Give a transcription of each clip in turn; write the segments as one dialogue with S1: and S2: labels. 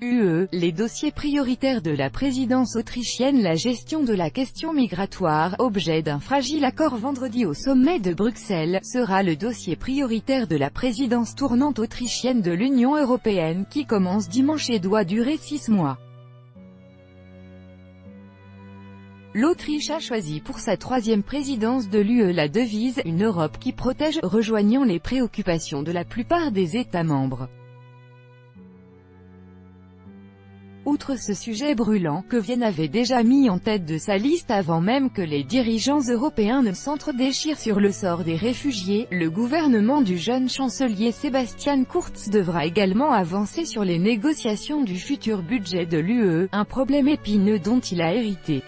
S1: UE, les dossiers prioritaires de la présidence autrichienne. La gestion de la question migratoire, objet d'un fragile accord vendredi au sommet de Bruxelles, sera le dossier prioritaire de la présidence tournante autrichienne de l'Union européenne qui commence dimanche et doit durer 6 mois. L'Autriche a choisi pour sa troisième présidence de l'UE la devise « Une Europe qui protège », rejoignant les préoccupations de la plupart des États membres. Outre ce sujet brûlant, que Vienne avait déjà mis en tête de sa liste avant même que les dirigeants européens ne s'entre-déchirent sur le sort des réfugiés, le gouvernement du jeune chancelier Sebastian Kurz devra également avancer sur les négociations du futur budget de l'UE, un problème épineux dont il a hérité.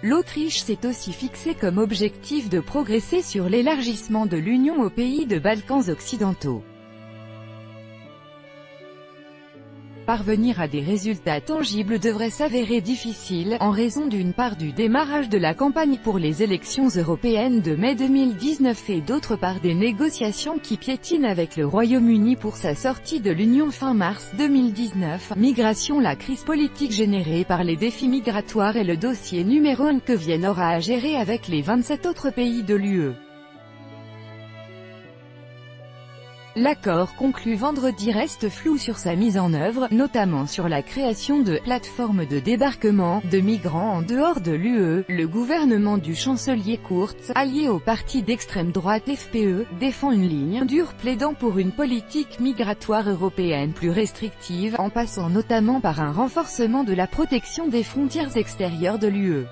S1: L'Autriche s'est aussi fixé comme objectif de progresser sur l'élargissement de l'Union aux pays de Balkans occidentaux. Parvenir à des résultats tangibles devrait s'avérer difficile, en raison d'une part du démarrage de la campagne pour les élections européennes de mai 2019 et d'autre part des négociations qui piétinent avec le Royaume-Uni pour sa sortie de l'Union fin mars 2019. Migration. La crise politique générée par les défis migratoires est le dossier numéro 1 que Vienne aura à gérer avec les 27 autres pays de l'UE. L'accord conclu vendredi reste flou sur sa mise en œuvre, notamment sur la création de « plateformes de débarquement » de migrants en dehors de l'UE. Le gouvernement du chancelier Kurz, allié au parti d'extrême droite FPÖ, défend une ligne dure plaidant pour une politique migratoire européenne plus restrictive, en passant notamment par un renforcement de la protection des frontières extérieures de l'UE.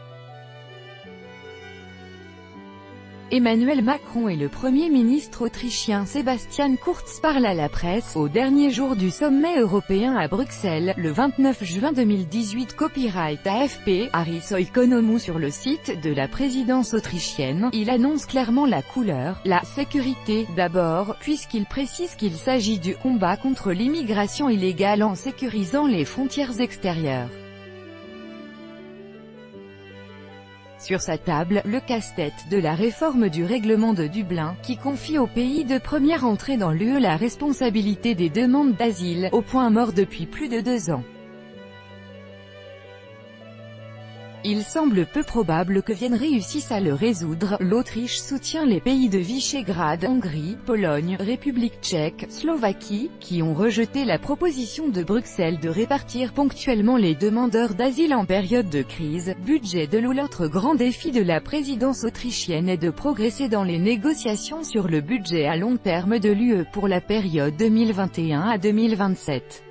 S1: Emmanuel Macron et le Premier ministre autrichien Sebastian Kurz parlent à la presse, au dernier jour du sommet européen à Bruxelles, le 29 juin 2018. Copyright AFP, Aris Oikonomou. Sur le site de la présidence autrichienne, il annonce clairement la couleur, la sécurité, d'abord, puisqu'il précise qu'il s'agit du combat contre l'immigration illégale en sécurisant les frontières extérieures. Sur sa table, le casse-tête de la réforme du règlement de Dublin, qui confie aux pays de première entrée dans l'UE la responsabilité des demandes d'asile, au point mort depuis plus de 2 ans. Il semble peu probable que Vienne réussisse à le résoudre. L'Autriche soutient les pays de Visegrad, Hongrie, Pologne, République tchèque, Slovaquie, qui ont rejeté la proposition de Bruxelles de répartir ponctuellement les demandeurs d'asile en période de crise. Budget de l'UE. L'autre grand défi de la présidence autrichienne est de progresser dans les négociations sur le budget à long terme de l'UE pour la période 2021 à 2027.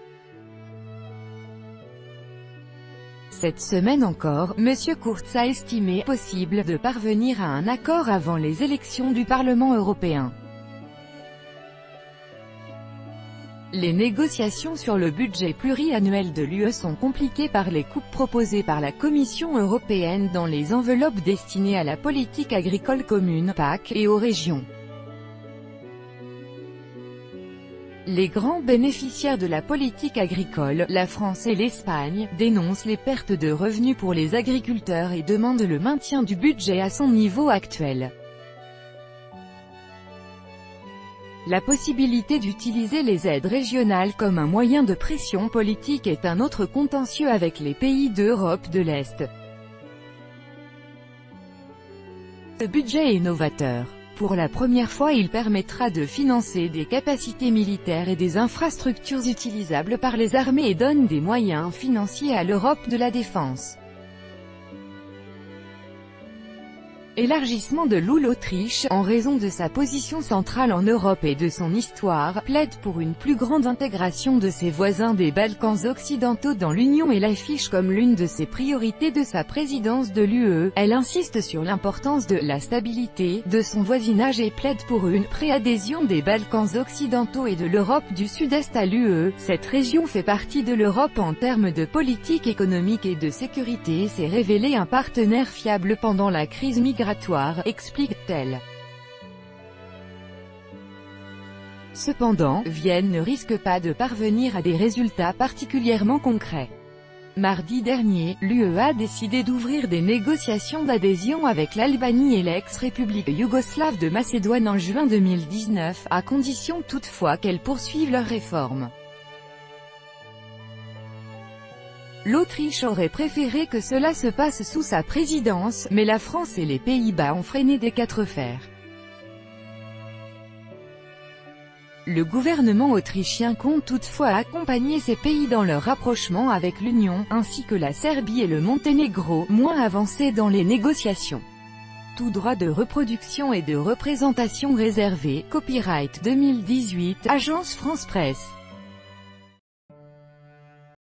S1: Cette semaine encore, M. Kurz a estimé possible de parvenir à un accord avant les élections du Parlement européen. Les négociations sur le budget pluriannuel de l'UE sont compliquées par les coupes proposées par la Commission européenne dans les enveloppes destinées à la politique agricole commune (PAC) et aux régions. Les grands bénéficiaires de la politique agricole, la France et l'Espagne, dénoncent les pertes de revenus pour les agriculteurs et demandent le maintien du budget à son niveau actuel. La possibilité d'utiliser les aides régionales comme un moyen de pression politique est un autre contentieux avec les pays d'Europe de l'Est. Ce budget est novateur. Pour la première fois, il permettra de financer des capacités militaires et des infrastructures utilisables par les armées et donne des moyens financiers à l'Europe de la défense. Élargissement de l'UE. L'Autriche, en raison de sa position centrale en Europe et de son histoire, plaide pour une plus grande intégration de ses voisins des Balkans occidentaux dans l'Union et l'affiche comme l'une de ses priorités de sa présidence de l'UE. Elle insiste sur l'importance de la stabilité de son voisinage et plaide pour une préadhésion des Balkans occidentaux et de l'Europe du Sud-Est à l'UE. Cette région fait partie de l'Europe en termes de politique économique et de sécurité et s'est révélée un partenaire fiable pendant la crise migratoire, explique-t-elle. Cependant, Vienne ne risque pas de parvenir à des résultats particulièrement concrets. Mardi dernier, l'UE a décidé d'ouvrir des négociations d'adhésion avec l'Albanie et l'ex-république yougoslave de Macédoine en juin 2019, à condition toutefois qu'elles poursuivent leurs réformes. L'Autriche aurait préféré que cela se passe sous sa présidence, mais la France et les Pays-Bas ont freiné des quatre fers. Le gouvernement autrichien compte toutefois accompagner ces pays dans leur rapprochement avec l'Union, ainsi que la Serbie et le Monténégro, moins avancés dans les négociations. Tout droit de reproduction et de représentation réservé, copyright 2018, Agence France Presse.